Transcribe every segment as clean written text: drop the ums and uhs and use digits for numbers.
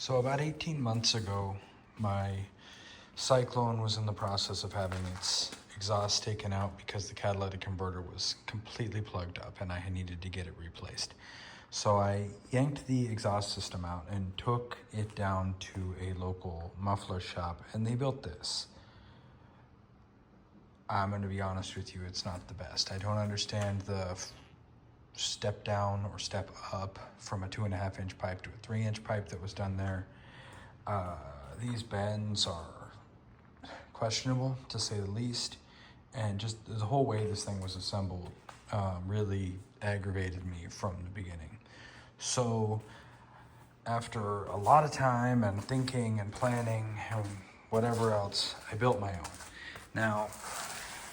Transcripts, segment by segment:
So about 18 months ago, my Syclone was in the process of having its exhaust taken out because the catalytic converter was completely plugged up and I needed to get it replaced. So I yanked the exhaust system out and took it down to a local muffler shop, and they built this. I'm going to be honest with you, it's not the best. I don't understand the step down or step up from a 2.5-inch pipe to a 3-inch pipe that was done there. These bends are questionable, to say the least, and just the whole way this thing was assembled really aggravated me from the beginning. So after a lot of time and thinking and planning and whatever else, I built my own. Now,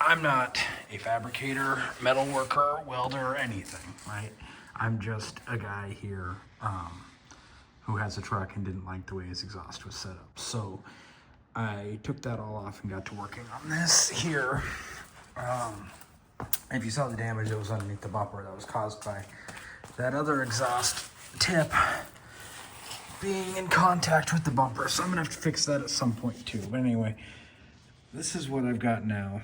I'm not a fabricator, metal worker, welder, or anything, right? I'm just a guy here who has a truck and didn't like the way his exhaust was set up. So I took that all off and got to working on this here. If you saw the damage that was underneath the bumper, that was caused by that other exhaust tip being in contact with the bumper. So I'm gonna have to fix that at some point too. But anyway, this is what I've got now.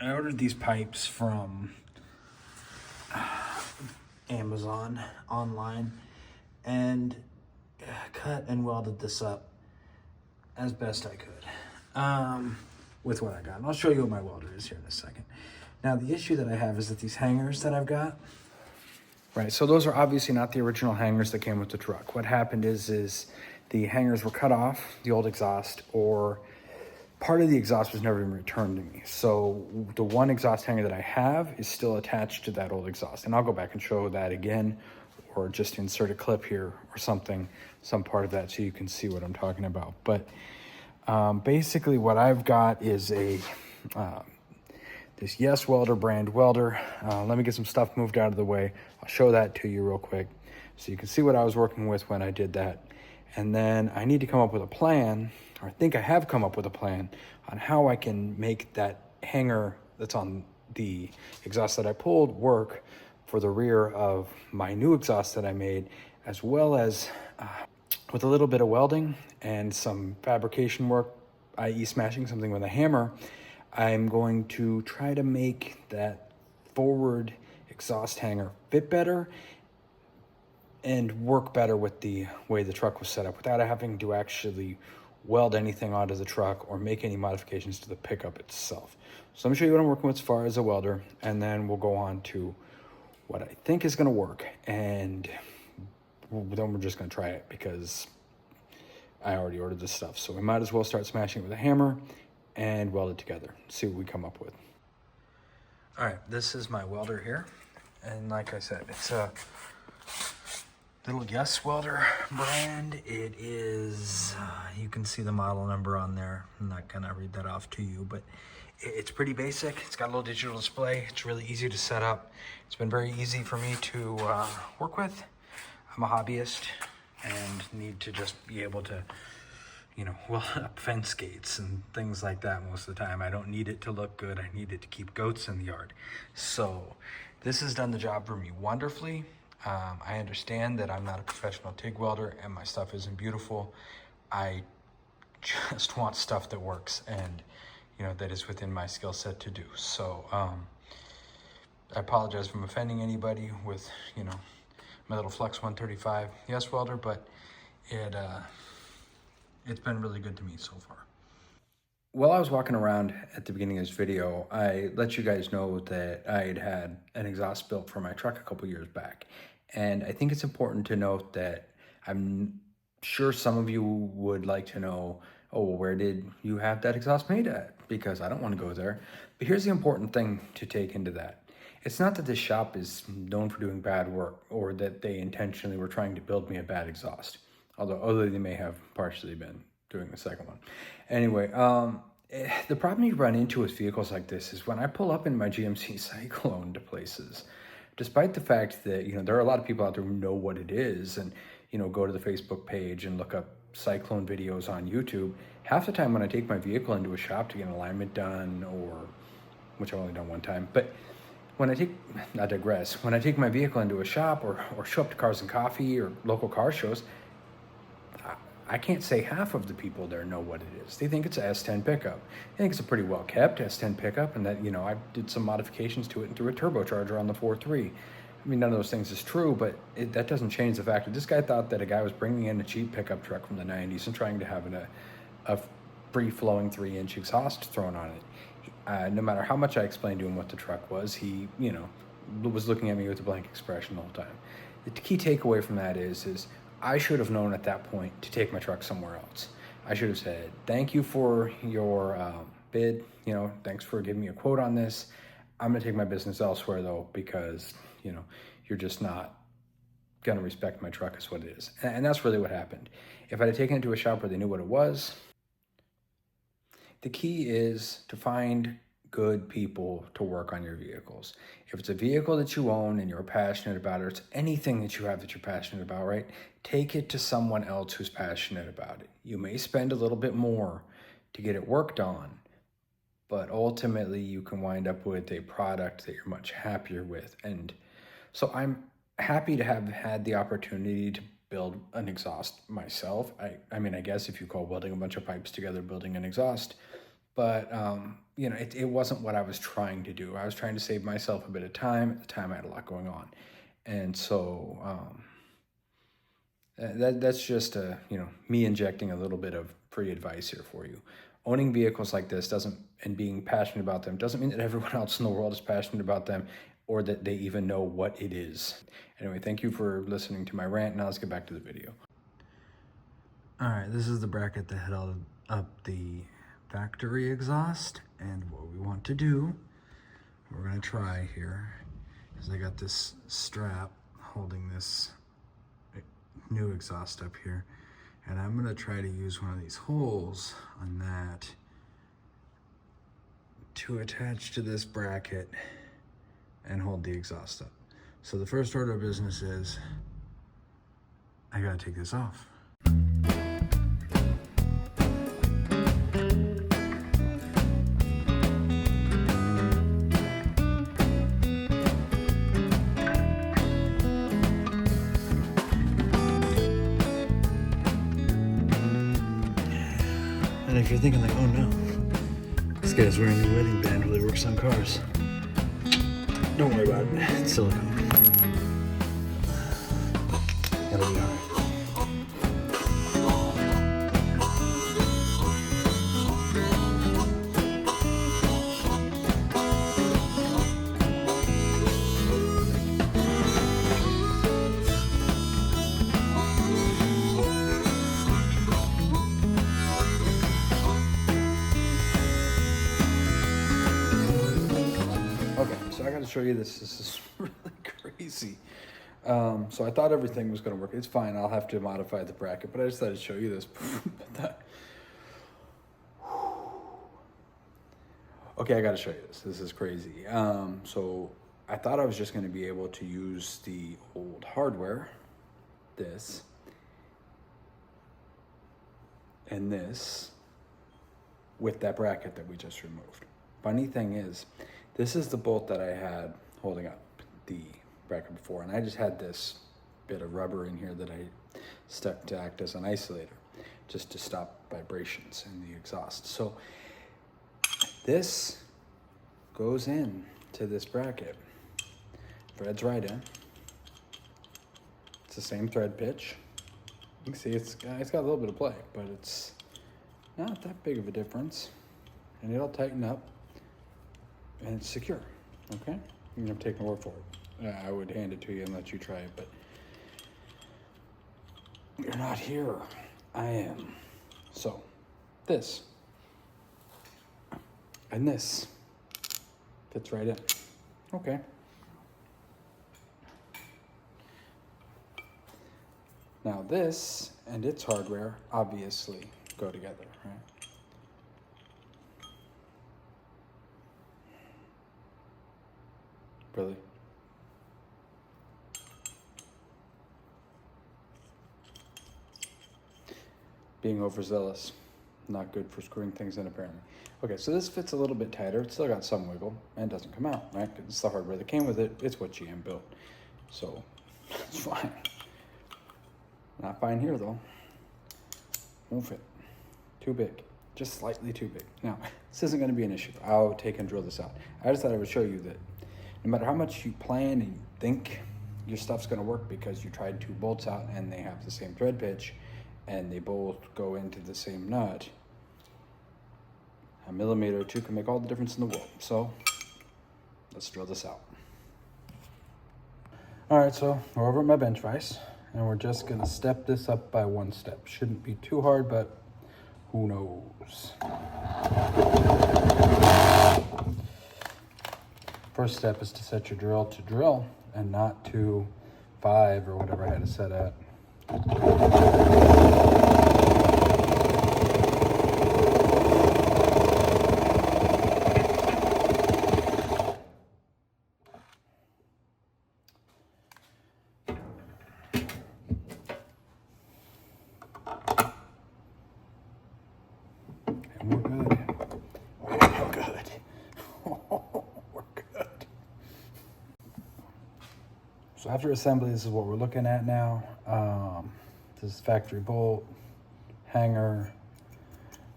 I ordered these pipes from Amazon online and cut and welded this up as best I could with what I got. And I'll show you what my welder is here in a second. Now, the issue that I have is that these hangers that I've got, right, so those are obviously not the original hangers that came with the truck. What happened is the hangers were cut off, the old exhaust, or part of the exhaust was never even returned to me. So the one exhaust hanger that I have is still attached to that old exhaust. And I'll go back and show that again, or just insert a clip here or something, some part of that so you can see what I'm talking about. But basically what I've got is a this Yes Welder brand welder. Let me get some stuff moved out of the way. I'll show that to you real quick so you can see what I was working with when I did that. And then I need to come up with a plan, or I think I have come up with a plan on how I can make that hanger that's on the exhaust that I pulled work for the rear of my new exhaust that I made, as well as with a little bit of welding and some fabrication work, i.e. smashing something with a hammer, I'm going to try to make that forward exhaust hanger fit better and work better with the way the truck was set up without having to actually weld anything onto the truck or make any modifications to the pickup itself. So let me show you what I'm working with as far as a welder, and then we'll go on to what I think is gonna work, and then we're just gonna try it because I already ordered this stuff. So we might as well start smashing it with a hammer and weld it together, see what we come up with. All right, this is my welder here. And like I said, it's a little Yes Welder brand. It is, you can see the model number on there. I'm not gonna read that off to you, but it's pretty basic. It's got a little digital display. It's really easy to set up. It's been very easy for me to work with. I'm a hobbyist and need to just be able to, you know, weld up fence gates and things like that most of the time. I don't need it to look good. I need it to keep goats in the yard. So this has done the job for me wonderfully. I understand that I'm not a professional TIG welder and my stuff isn't beautiful. I just want stuff that works and, you know, that is within my skill set to do. So I apologize if I'm offending anybody with, you know, my little Flex 135 Yes Welder, but it's been really good to me so far. While I was walking around at the beginning of this video, I let you guys know that I had an exhaust built for my truck a couple years back. And I think it's important to note that I'm sure some of you would like to know, oh, well, where did you have that exhaust made at? Because I don't want to go there. But here's the important thing to take into that. It's not that this shop is known for doing bad work or that they intentionally were trying to build me a bad exhaust. Although they may have partially been doing the second one. Anyway, the problem you run into with vehicles like this is when I pull up in my GMC Syclone to places, despite the fact that, you know, there are a lot of people out there who know what it is and, you know, go to the Facebook page and look up Syclone videos on YouTube. Half the time when I take my vehicle into a shop to get an alignment done, or, which I've only done one time, but when I digress, when I take my vehicle into a shop or show up to Cars and Coffee or local car shows, I can't say half of the people there know what it is. They think it's a S10 pickup. I think it's a pretty well kept S10 pickup, and that, you know, I did some modifications to it and threw a turbocharger on the 4.3. I mean, none of those things is true, but that doesn't change the fact that this guy thought that a guy was bringing in a cheap pickup truck from the 90s and trying to have a free-flowing 3-inch exhaust thrown on it. No matter how much I explained to him what the truck was, he, you know, was looking at me with a blank expression the whole time. The key takeaway from that is I should have known at that point to take my truck somewhere else. I should have said, thank you for your bid, you know, thanks for giving me a quote on this. I'm gonna take my business elsewhere though, because, you know, you're just not gonna respect my truck is what it is. And that's really what happened. If I'd have taken it to a shop where they knew what it was, the key is to find good people to work on your vehicles. If it's a vehicle that you own and you're passionate about it, or it's anything that you have that you're passionate about, right? Take it to someone else who's passionate about it. You may spend a little bit more to get it worked on, but ultimately you can wind up with a product that you're much happier with. And so I'm happy to have had the opportunity to build an exhaust myself. I mean, I guess if you call welding a bunch of pipes together building an exhaust, but you know, it wasn't what I was trying to do. I was trying to save myself a bit of time. At the time, I had a lot going on, and so that's just you know, me injecting a little bit of free advice here for you. Owning vehicles like this and being passionate about them doesn't mean that everyone else in the world is passionate about them or that they even know what it is. Anyway, thank you for listening to my rant. Now let's get back to the video. All right, this is the bracket that held up the factory exhaust, and what we want to do, we're gonna try here, is I got this strap holding this new exhaust up here, and I'm gonna try to use one of these holes on that to attach to this bracket and hold the exhaust up. So the first order of business is I gotta take this off. And if you're thinking like, oh no, this guy's wearing a wedding band while he works on cars, don't worry about it, it's silicone. It'll be all right. So I got to show you this. This is really crazy. So I thought everything was going to work. It's fine. I'll have to modify the bracket, but I just thought I'd show you this. Okay, I got to show you this. This is crazy. So I thought I was just going to be able to use the old hardware, this, and this, with that bracket that we just removed. Funny thing is, this is the bolt that I had holding up the bracket before, and I just had this bit of rubber in here that I stuck to act as an isolator, just to stop vibrations in the exhaust. So this goes in to this bracket, threads right in. It's the same thread pitch. You can see it's got a little bit of play, but it's not that big of a difference, and it'll tighten up. And it's secure, okay? You can take my word for it. I would hand it to you and let you try it, but you're not here. I am. So, this and this fits right in. Okay. Now this and its hardware obviously go together, right? Really? Being overzealous, not good for screwing things in apparently. Okay, so this fits a little bit tighter. It's still got some wiggle and doesn't come out, right? It's the hardware that came with it. It's what GM built. So it's fine. Not fine here though. Won't fit. Too big. Just slightly too big. Now, this isn't going to be an issue. I'll take and drill this out. I just thought I would show you that no matter how much you plan and you think your stuff's going to work because you tried 2 bolts out and they have the same thread pitch and they both go into the same nut, a millimeter or 2 can make all the difference in the world. So let's drill this out. All right, so we're over at my bench vise and we're just going to step this up by 1 step. Shouldn't be too hard, but who knows? First step is to set your drill to drill and not to 5 or whatever I had to set at. And we're good. We're good. We're good. So after assembly, this is what we're looking at now. This is factory bolt, hanger,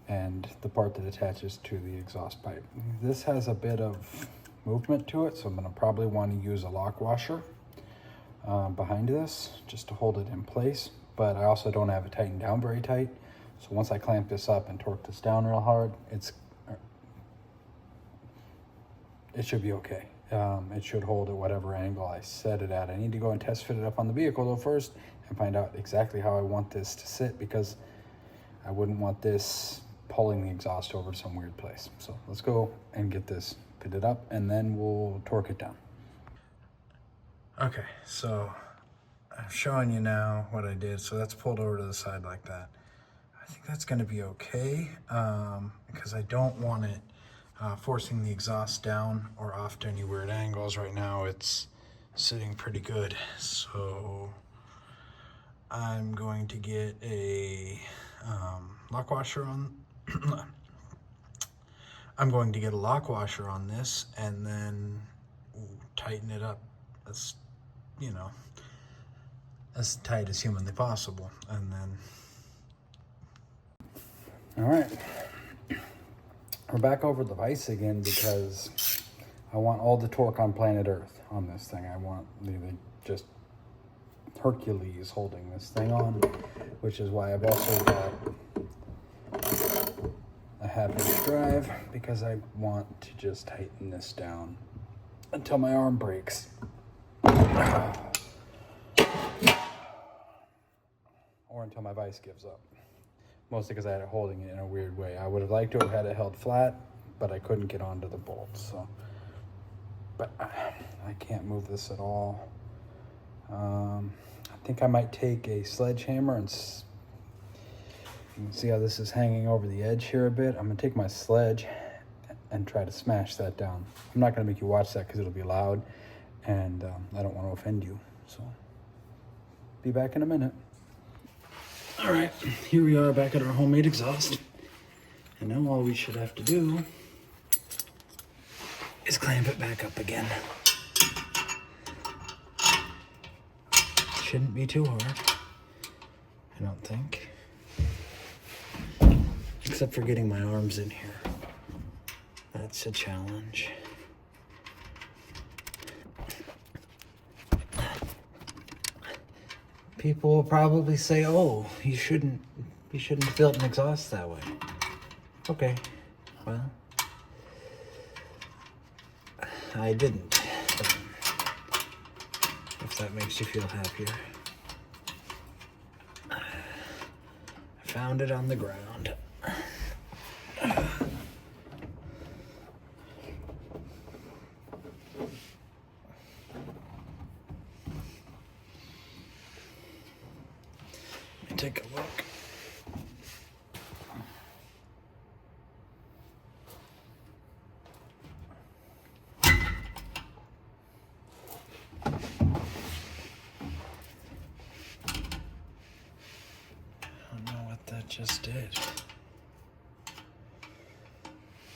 and the part that attaches to the exhaust pipe. This has a bit of movement to it, so I'm going to probably want to use a lock washer behind this just to hold it in place, but I also don't have it tightened down very tight. So once I clamp this up and torque this down real hard, it should be okay. It should hold at whatever angle I set it at. I need to go and test fit it up on the vehicle though first and find out exactly how I want this to sit, because I wouldn't want this pulling the exhaust over to some weird place. So let's go and get this fitted up and then we'll torque it down. Okay, so I'm showing you now what I did. So that's pulled over to the side like that. I think that's going to be okay because I don't want it forcing the exhaust down or off to any weird angles. Right now it's sitting pretty good. So I'm going to get a lock washer on. I'm going to get a lock washer on this and then tighten it up as, you know, as tight as humanly possible. And then all right, we're back over the vise again because I want all the torque on planet Earth on this thing. I want just Hercules holding this thing on, which is why I've also got a half-inch drive, because I want to just tighten this down until my arm breaks. Or until my vise gives up. Mostly because I had it holding it in a weird way. I would have liked to have had it held flat, but I couldn't get onto the bolts. So, but I can't move this at all. I think I might take a sledgehammer and you can see how this is hanging over the edge here a bit. I'm gonna take my sledge and try to smash that down. I'm not gonna make you watch that because it'll be loud, and I don't want to offend you. So, be back in a minute. All right, here we are back at our homemade exhaust. And now all we should have to do is clamp it back up again. Shouldn't be too hard, I don't think. Except for getting my arms in here. That's a challenge. People will probably say, "Oh, you shouldn't have built an exhaust that way." Okay, well, I didn't. If that makes you feel happier. I found it on the ground. Take a look. I don't know what that just did.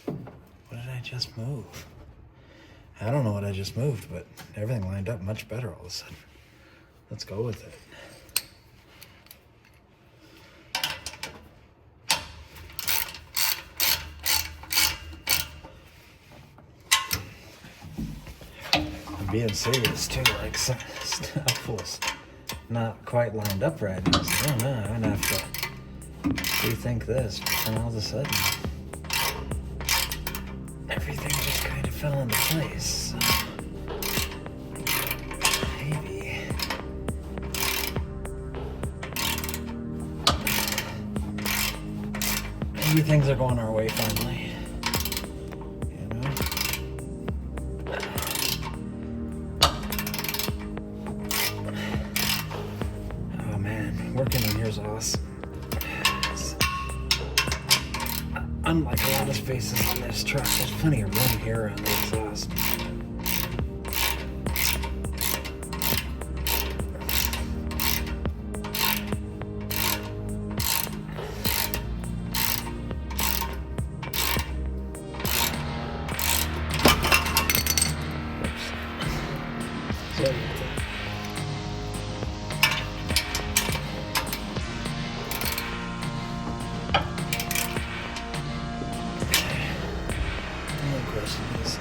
What did I just move? I don't know what I just moved, but everything lined up much better all of a sudden. Let's go with it. being serious too, like stuff was not quite lined up right. And I was like, oh no, I'm gonna have to rethink this. But then all of a sudden, everything just kind of fell into place. So maybe things are going our way finally. You know? Oh man, working in here is awesome. Unlike a lot of spaces on this truck, there's plenty of room here on the exhaust. Sorry about that. The only question is,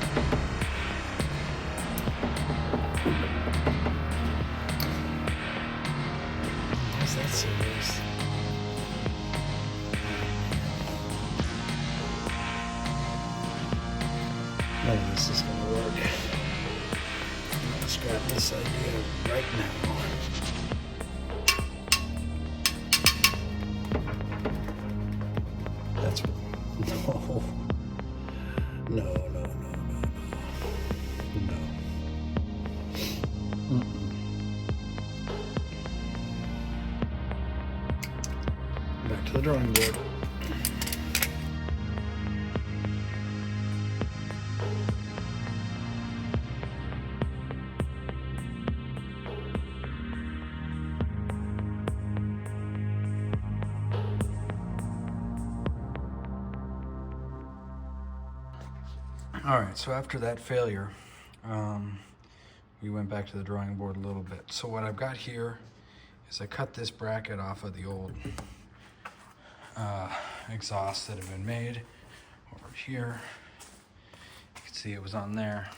is that serious? None of this is gonna work. I'm gonna scrap this idea right now. That's no. No. Back to the drawing board. All right, so after that failure, we went back to the drawing board a little bit. So what I've got here is I cut this bracket off of the old exhausts that have been made over here. You can see it was on there,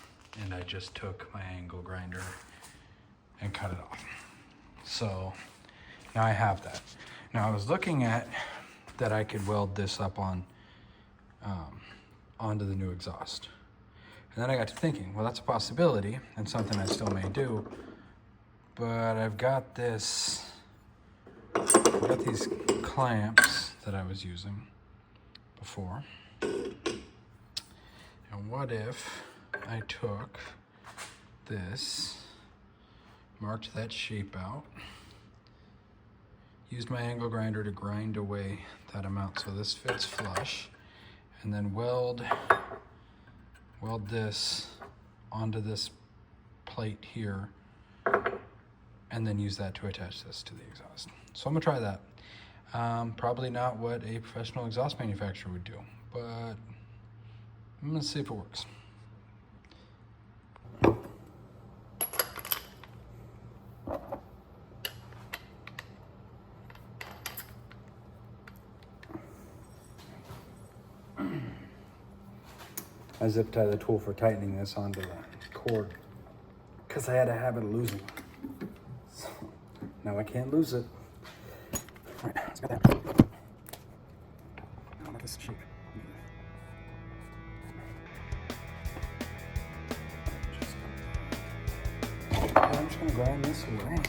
and I just took my angle grinder and cut it off. So now I have that. Now I was looking at that I could weld this up on onto the new exhaust. And then I got to thinking, well, that's a possibility and something I still may do, but I've got these clamps that I was using before. And what if I took this, marked that shape out, used my angle grinder to grind away that amount so this fits flush, and then weld this onto this plate here, and then use that to attach this to the exhaust. So I'm gonna try that. Probably not what a professional exhaust manufacturer would do, but I'm gonna see if it works. I zip tie the tool for tightening this onto the cord because I had a habit of losing it. So now I can't lose it. All right, let's get that. I'll make this cheap. I'm just gonna grind this away.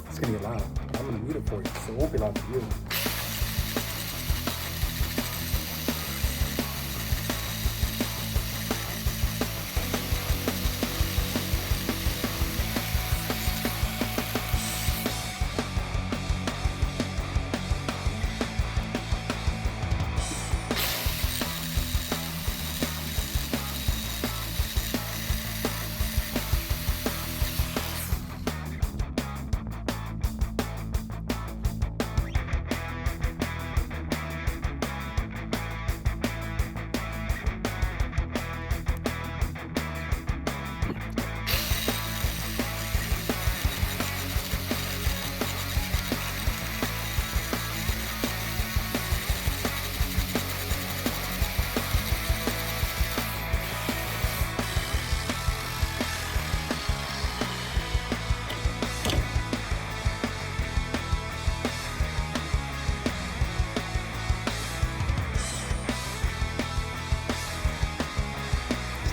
It's gonna be loud. I'm gonna mute it for you, so it won't be loud for you.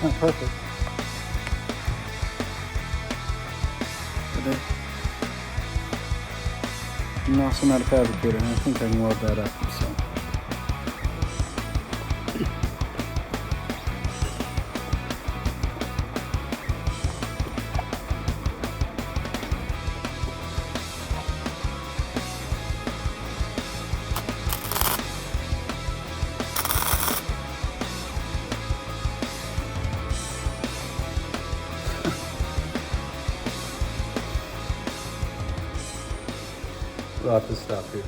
not perfect. But I'm also not a fabricator, and I think I can weld that up, so. We'll have to stop here.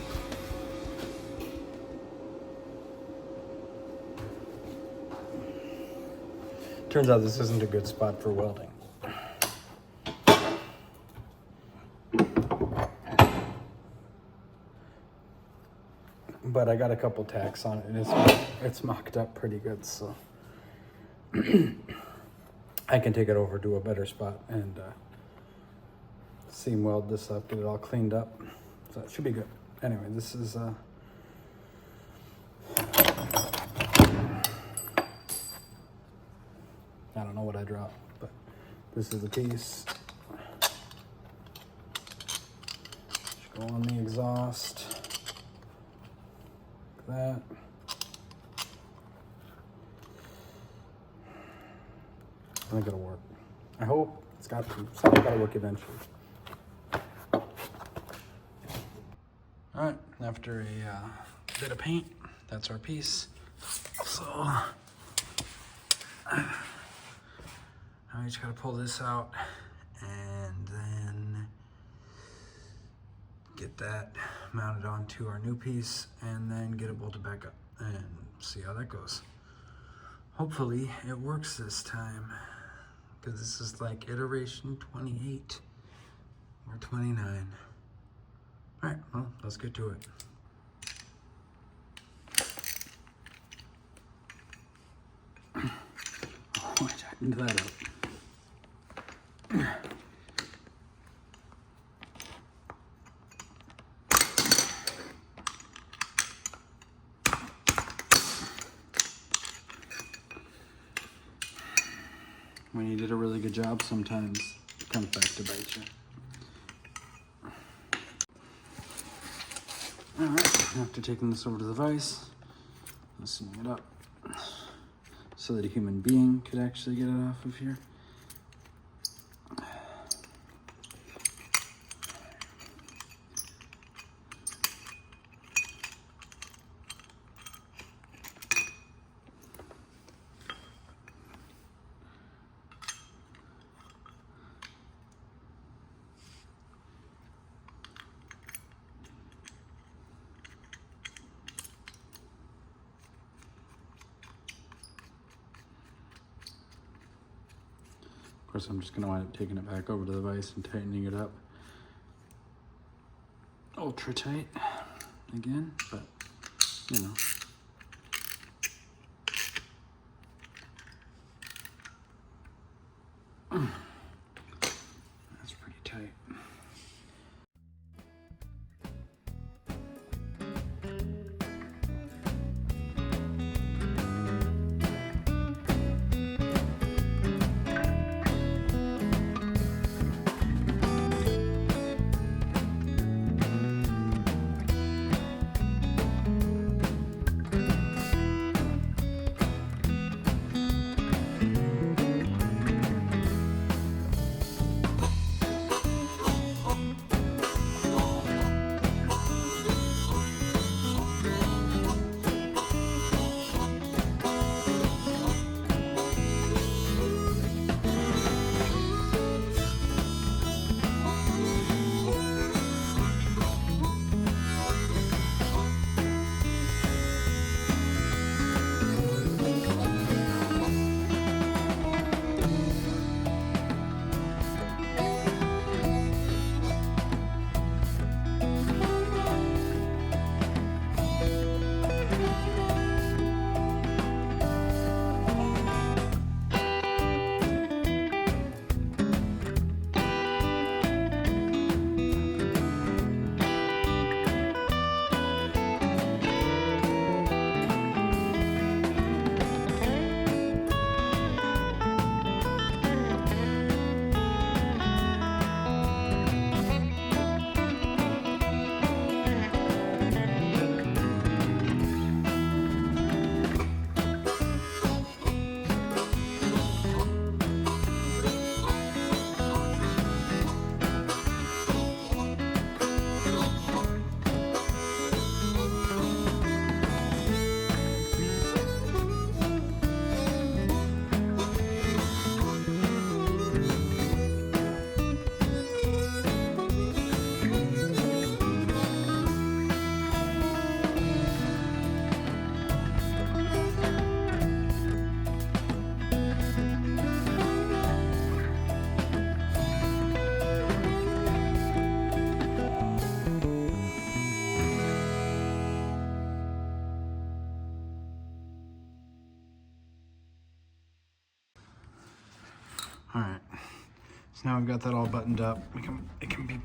Turns out this isn't a good spot for welding. But I got a couple tacks on it, and it's mocked up pretty good, so I can take it over to a better spot and seam weld this up, get it all cleaned up. So it should be good. Anyway, this is I don't know what I dropped, but this is the piece. Should go on the exhaust. Like that. I think it'll work. I hope. It's got to work eventually. All right, after a bit of paint, that's our piece. So now we just gotta pull this out and then get that mounted onto our new piece and then get it bolted back up and see how that goes. Hopefully it works this time, because this is like iteration 28 or 29. All right, well, let's get to it. Oh, I tightened that up. When you did a really good job, sometimes it comes back to bite you. All right, after taking this over to the vise, loosening it up so that a human being could actually get it off of here. Of course, I'm just gonna wind up taking it back over to the vise and tightening it up ultra tight again, but you know. That's pretty tight. All right, so now we've got that all buttoned up. It can be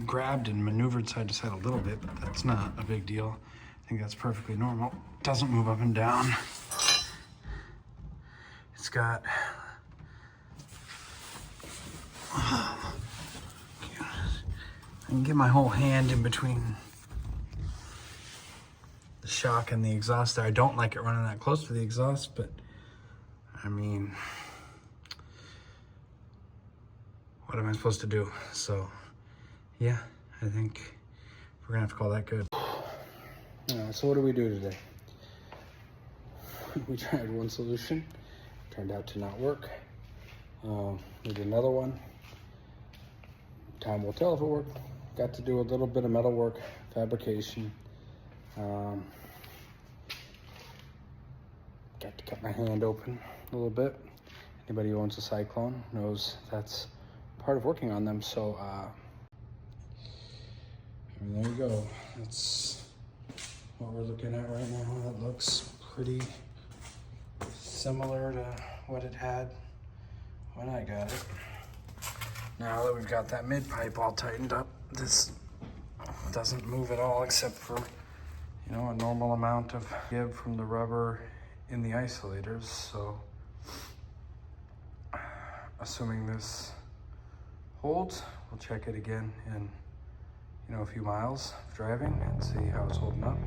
grabbed and maneuvered side to side a little bit, but that's not a big deal. I think that's perfectly normal. It doesn't move up and down. It's got, I can get my whole hand in between the shock and the exhaust there. I don't like it running that close to the exhaust, but I mean, what am I supposed to do? So yeah, I think we're gonna have to call that good. So what do we do today? We tried one solution, turned out to not work. We did another one. Time will tell if it worked. Got to do a little bit of metal work, fabrication. Got to cut my hand open a little bit. Anybody who owns a Syclone knows that's part of working on them. So there you go. That's what we're looking at right now. That looks pretty similar to what it had when I got it. Now that we've got that mid pipe all tightened up, this doesn't move at all except for, you know, a normal amount of give from the rubber in the isolators. So assuming this holds, we'll check it again in, you know, a few miles of driving and see how it's holding up.